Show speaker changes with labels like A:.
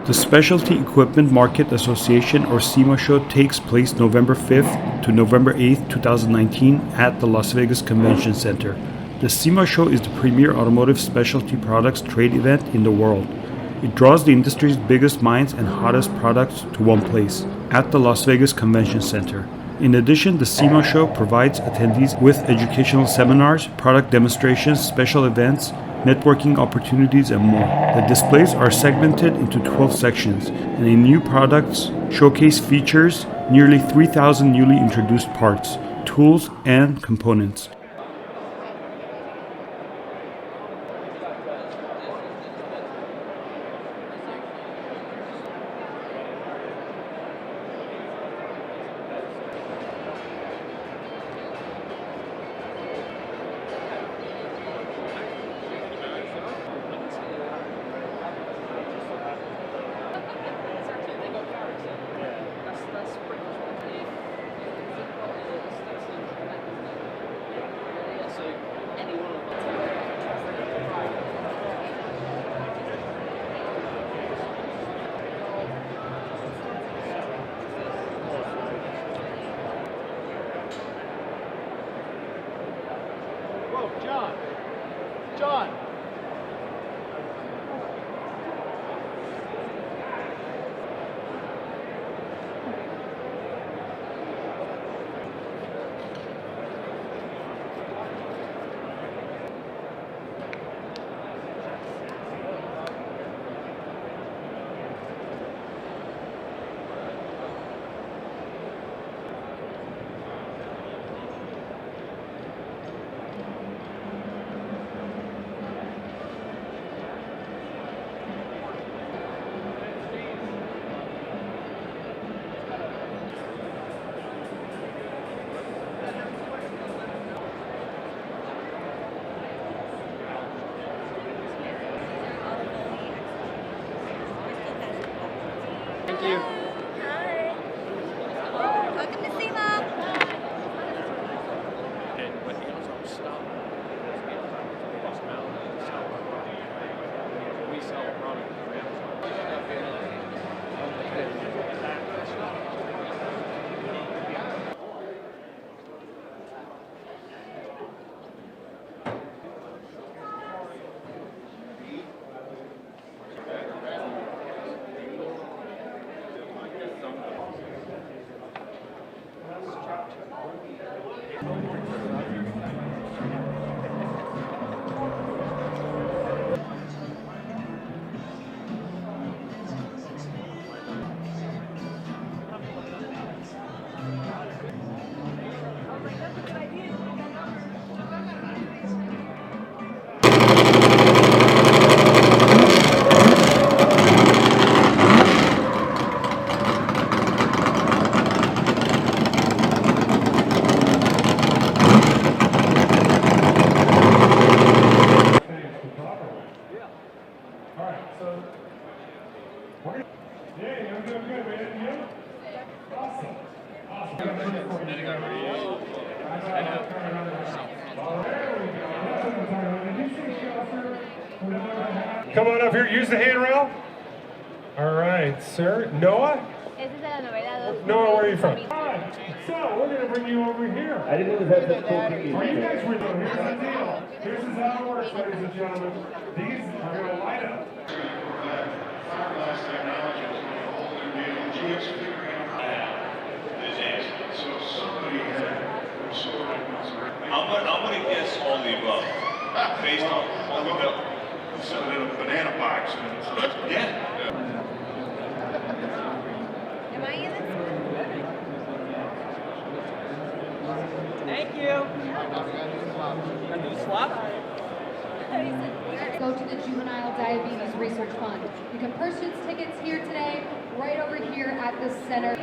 A: The Specialty Equipment Market Association or Sema show takes place November 5th to November 8th, 2019 at the Las Vegas Convention Center. The Sema show is the premier automotive specialty products trade event in the world. It draws the industry's biggest minds and hottest products to one place, at the Las Vegas Convention Center. In addition, the Sema show provides attendees with educational seminars, product demonstrations, special events, networking opportunities, and more. The displays are segmented into 12 sections, and a new products showcase features nearly 3,000 newly introduced parts, tools, and components.
B: John. Thank you.
C: Hi. Welcome to Sema.
B: We sell a product.
D: Come on up here, use the handrail. All right, sir. Noah? Noah, where are you from? So, we're going to bring you over here.
E: I didn't know that had such cool pictures.
D: Are you guys with them? Here's the deal. Here's how it works, ladies and gentlemen. These are going to light up.
F: Fiberglass technology is going to hold their deal. Geo's figuring out this excellent. So somebody had sort of I'm going to guess all the above based on what we built. So in a banana box. So that's, yeah.
C: Am I in this?
B: Thank you. Can you swap?
G: Go to the Juvenile Diabetes Research Fund. You can purchase tickets here today, right over here at the center.